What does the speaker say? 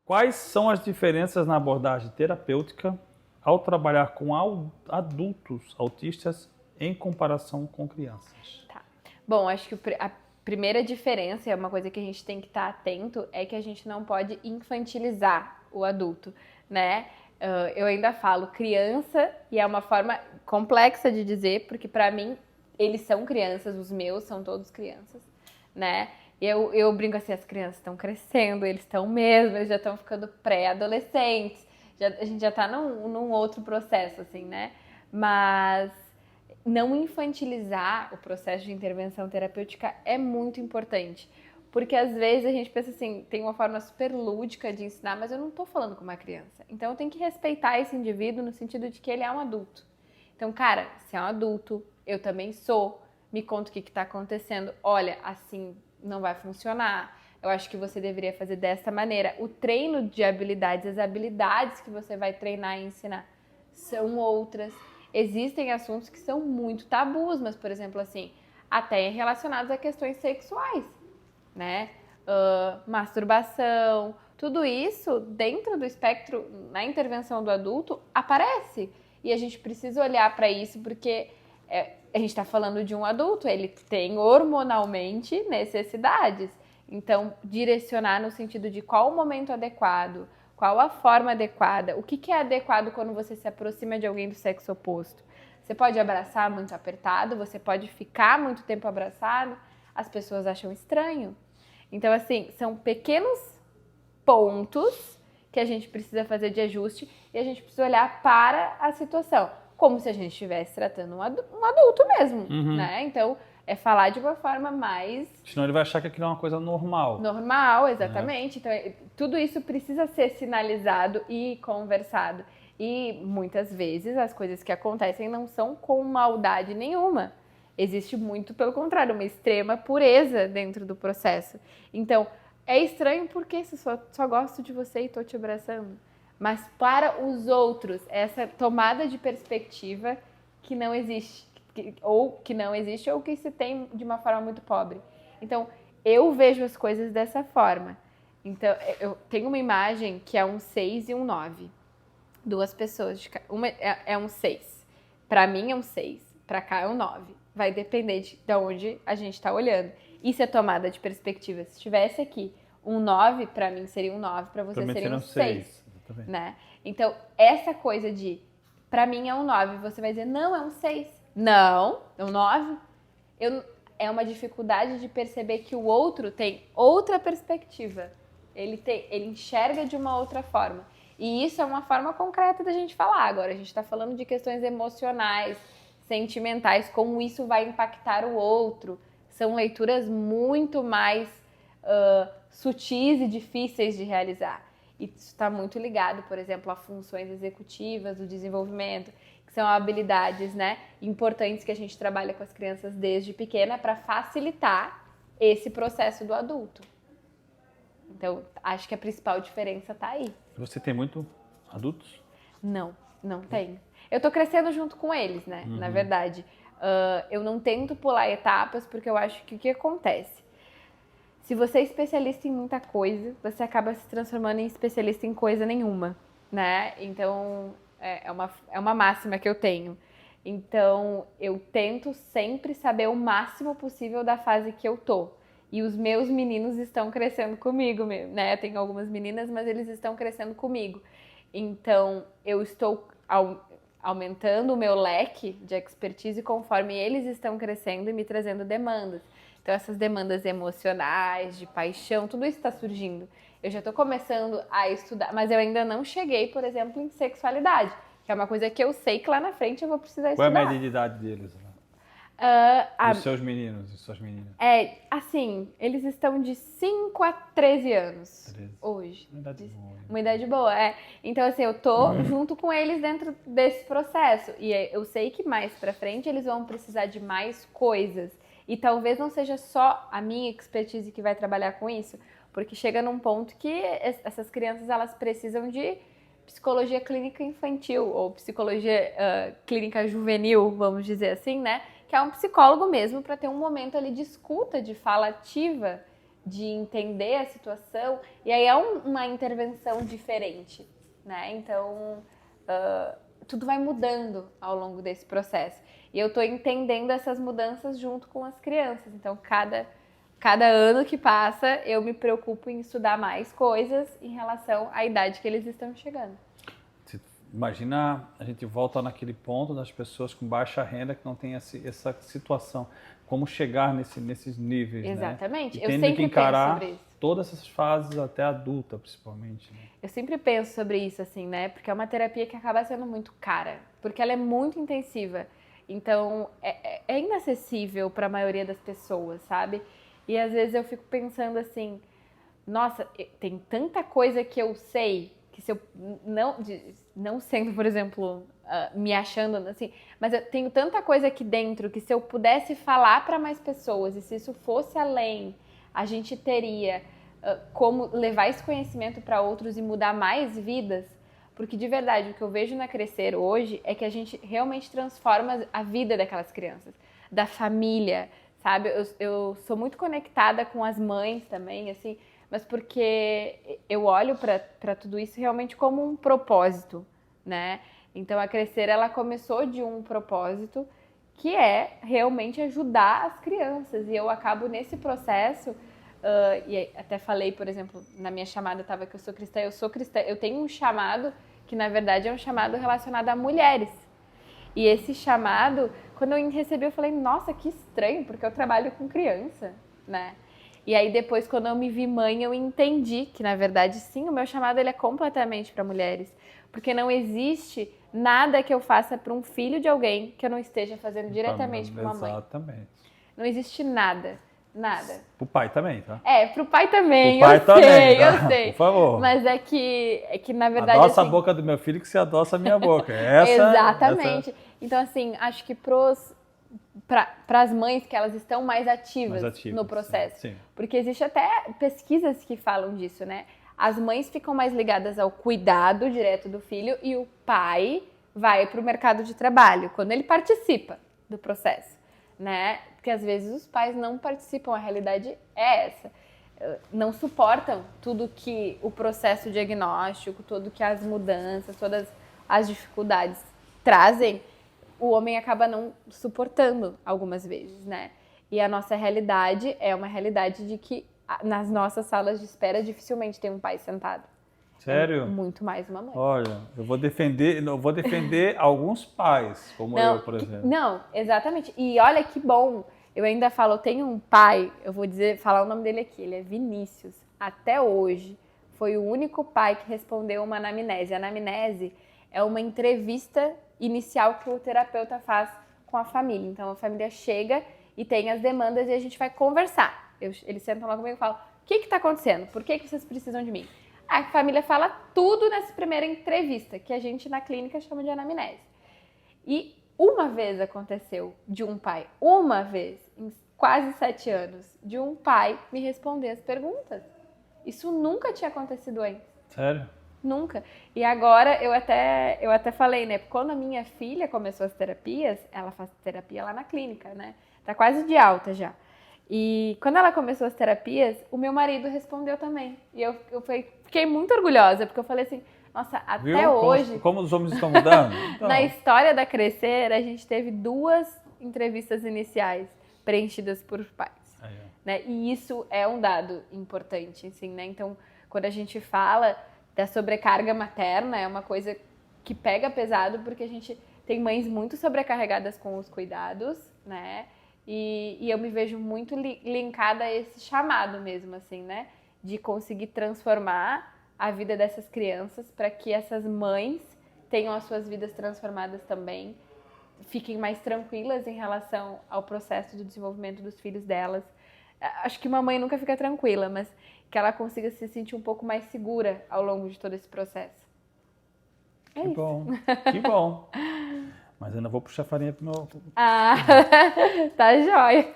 Quais são as diferenças na abordagem terapêutica ao trabalhar com adultos autistas em comparação com crianças? Tá. Bom, acho que a primeira diferença, é uma coisa que a gente tem que estar atento, é que a gente não pode infantilizar o adulto, né? Eu ainda falo criança, e é uma forma complexa de dizer, porque para mim eles são crianças, os meus são todos crianças, né? E eu brinco assim, as crianças estão crescendo, eles estão mesmo, eles já estão ficando pré-adolescentes, a gente já tá num outro processo, assim, né? Mas não infantilizar o processo de intervenção terapêutica é muito importante. Porque às vezes a gente pensa assim, tem uma forma super lúdica de ensinar, mas eu não tô falando com uma criança. Então eu tenho que respeitar esse indivíduo no sentido de que ele é um adulto. Então, cara, se é um adulto, eu também sou, me conta o que tá acontecendo. Olha, assim não vai funcionar. Eu acho que você deveria fazer dessa maneira. O treino de habilidades, as habilidades que você vai treinar e ensinar são outras. Existem assuntos que são muito tabus, mas, por exemplo, assim, até relacionados a questões sexuais, né? Masturbação, tudo isso dentro do espectro, na intervenção do adulto, aparece. E a gente precisa olhar para isso porque a gente está falando de um adulto, ele tem hormonalmente necessidades. Então, direcionar no sentido de qual o momento adequado, qual a forma adequada, o que é adequado quando você se aproxima de alguém do sexo oposto. Você pode abraçar muito apertado, você pode ficar muito tempo abraçado, as pessoas acham estranho. Então, assim, são pequenos pontos que a gente precisa fazer de ajuste e a gente precisa olhar para a situação, como se a gente estivesse tratando um adulto mesmo, né? Então, é falar de uma forma mais... Senão ele vai achar que aquilo é uma coisa normal. Normal, exatamente. Então, tudo isso precisa ser sinalizado e conversado. E muitas vezes as coisas que acontecem não são com maldade nenhuma. Existe muito, pelo contrário, uma extrema pureza dentro do processo. Então, é estranho porque só gosto de você e tô te abraçando. Mas para os outros, essa tomada de perspectiva que não existe. Ou que se tem de uma forma muito pobre. Então, eu vejo as coisas dessa forma. Então, eu tenho uma imagem que é um 6 e um 9. Duas pessoas. Uma é um 6. Para mim é um 6. Para cá é um 9. Vai depender de onde a gente está olhando. Isso é tomada de perspectiva. Se estivesse aqui um 9, para mim seria um 9, para você seria um 6. Né? Então, essa coisa de para mim é um 9, você vai dizer, não, é um 6. Não, é um 9. É uma dificuldade de perceber que o outro tem outra perspectiva. Ele enxerga de uma outra forma. E isso é uma forma concreta da gente falar. Agora, a gente está falando de questões emocionais, sentimentais, como isso vai impactar o outro. São leituras muito mais sutis e difíceis de realizar. E isso está muito ligado, por exemplo, a funções executivas, do desenvolvimento, que são habilidades, né, importantes que a gente trabalha com as crianças desde pequena para facilitar esse processo do adulto. Então, acho que a principal diferença está aí. Você tem muito adultos? Não tenho. Eu tô crescendo junto com eles, né, na verdade. Eu não tento pular etapas porque eu acho que o que acontece? Se você é especialista em muita coisa, você acaba se transformando em especialista em coisa nenhuma, né? Então, é uma máxima que eu tenho. Então, eu tento sempre saber o máximo possível da fase que eu tô. E os meus meninos estão crescendo comigo, né? Eu tenho algumas meninas, mas eles estão crescendo comigo. Então, eu estou aumentando o meu leque de expertise conforme eles estão crescendo e me trazendo demandas. Então, essas demandas emocionais, de paixão, tudo isso está surgindo. Eu já estou começando a estudar, mas eu ainda não cheguei, por exemplo, em sexualidade, que é uma coisa que eu sei que lá na frente eu vou precisar estudar. Qual é a média de idade deles? Os seus meninos e suas meninas? Assim, eles estão de 5 a 13 anos 13. Hoje. Uma idade boa. Uma idade boa, Então, assim, eu tô junto com eles dentro desse processo. E eu sei que mais pra frente eles vão precisar de mais coisas. E talvez não seja só a minha expertise que vai trabalhar com isso, porque chega num ponto que essas crianças elas precisam de psicologia clínica infantil ou psicologia clínica juvenil, vamos dizer assim, né? Que é um psicólogo mesmo para ter um momento ali de escuta, de fala ativa, de entender a situação, e aí é uma intervenção diferente, né? Então, tudo vai mudando ao longo desse processo. E eu estou entendendo essas mudanças junto com as crianças. Então, cada ano que passa, eu me preocupo em estudar mais coisas em relação à idade que eles estão chegando. Imagina, a gente volta naquele ponto das pessoas com baixa renda que não tem essa situação. Como chegar nesses níveis, Exatamente. né? Eu Tendo sempre que encarar penso sobre isso. todas essas fases até adulta, principalmente. Né? Eu sempre penso sobre isso, assim, né? Porque é uma terapia que acaba sendo muito cara. Porque ela é muito intensiva. Então, é inacessível para a maioria das pessoas, sabe? E às vezes eu fico pensando assim, nossa, tem tanta coisa que eu sei, que se eu não sendo, por exemplo, me achando assim, mas eu tenho tanta coisa aqui dentro que se eu pudesse falar para mais pessoas e se isso fosse além, a gente teria como levar esse conhecimento para outros e mudar mais vidas, porque de verdade o que eu vejo na Crescer hoje é que a gente realmente transforma a vida daquelas crianças, da família, sabe? Eu sou muito conectada com as mães também, assim, mas porque eu olho para tudo isso realmente como um propósito, né? Então, a Crescer, ela começou de um propósito que é realmente ajudar as crianças. E eu acabo nesse processo, e até falei, por exemplo, na minha chamada estava que eu sou cristã, eu tenho um chamado que, na verdade, é um chamado relacionado a mulheres. E esse chamado, quando eu recebi, eu falei, nossa, que estranho, porque eu trabalho com criança, né? E aí depois, quando eu me vi mãe, eu entendi que, na verdade, sim, o meu chamado ele é completamente para mulheres. Porque não existe nada que eu faça para um filho de alguém que eu não esteja fazendo diretamente para uma mãe. Exatamente. Não existe nada. Nada. Pro pai também, tá? Pro pai também, pro pai também, tá? eu sei. Por favor. Mas é que na verdade... Adoça assim, a boca do meu filho que você adoça a minha boca. Exatamente. Então, assim, acho que para as mães que elas estão mais ativas no processo. Sim. Porque existe até pesquisas que falam disso, né? As mães ficam mais ligadas ao cuidado direto do filho e o pai vai para o mercado de trabalho, quando ele participa do processo, né? Porque às vezes os pais não participam, a realidade é essa. Não suportam tudo que o processo diagnóstico, tudo que as mudanças, todas as dificuldades trazem, o homem acaba não suportando algumas vezes, né? E a nossa realidade é uma realidade de que nas nossas salas de espera dificilmente tem um pai sentado. Sério? É muito mais uma mãe. Olha, eu vou defender alguns pais, como eu, por exemplo. Não, exatamente. E olha que bom. Eu ainda falo, eu tenho um pai, eu vou falar o nome dele aqui, ele é Vinícius. Até hoje, foi o único pai que respondeu uma anamnese. A anamnese é uma entrevista inicial que o terapeuta faz com a família. Então, a família chega e tem as demandas e a gente vai conversar. Eles sentam lá comigo e falam, o que está acontecendo? Por que vocês precisam de mim? A família fala tudo nessa primeira entrevista, que a gente na clínica chama de anamnese. E uma vez aconteceu de um pai, uma vez, em quase 7 anos, de um pai me responder as perguntas. Isso nunca tinha acontecido antes. Sério? Nunca. E agora eu até falei, né? Quando a minha filha começou as terapias, ela faz terapia lá na clínica, né? Tá quase de alta já. E quando ela começou as terapias, o meu marido respondeu também. E eu fiquei muito orgulhosa, porque eu falei assim, nossa, até hoje... Como os homens estão mudando? Então. Na história da Crescer, a gente teve 2 entrevistas iniciais preenchidas por pais. Né? E isso é um dado importante, assim, né? Então, quando a gente fala da sobrecarga materna, é uma coisa que pega pesado, porque a gente tem mães muito sobrecarregadas com os cuidados, né? E eu me vejo muito linkada a esse chamado mesmo, assim, né? De conseguir transformar a vida dessas crianças para que essas mães tenham as suas vidas transformadas também, fiquem mais tranquilas em relação ao processo do desenvolvimento dos filhos delas. Acho que uma mãe nunca fica tranquila, mas que ela consiga se sentir um pouco mais segura ao longo de todo esse processo. Que bom, que bom. Mas eu não vou puxar farinha pro meu... Tá jóia.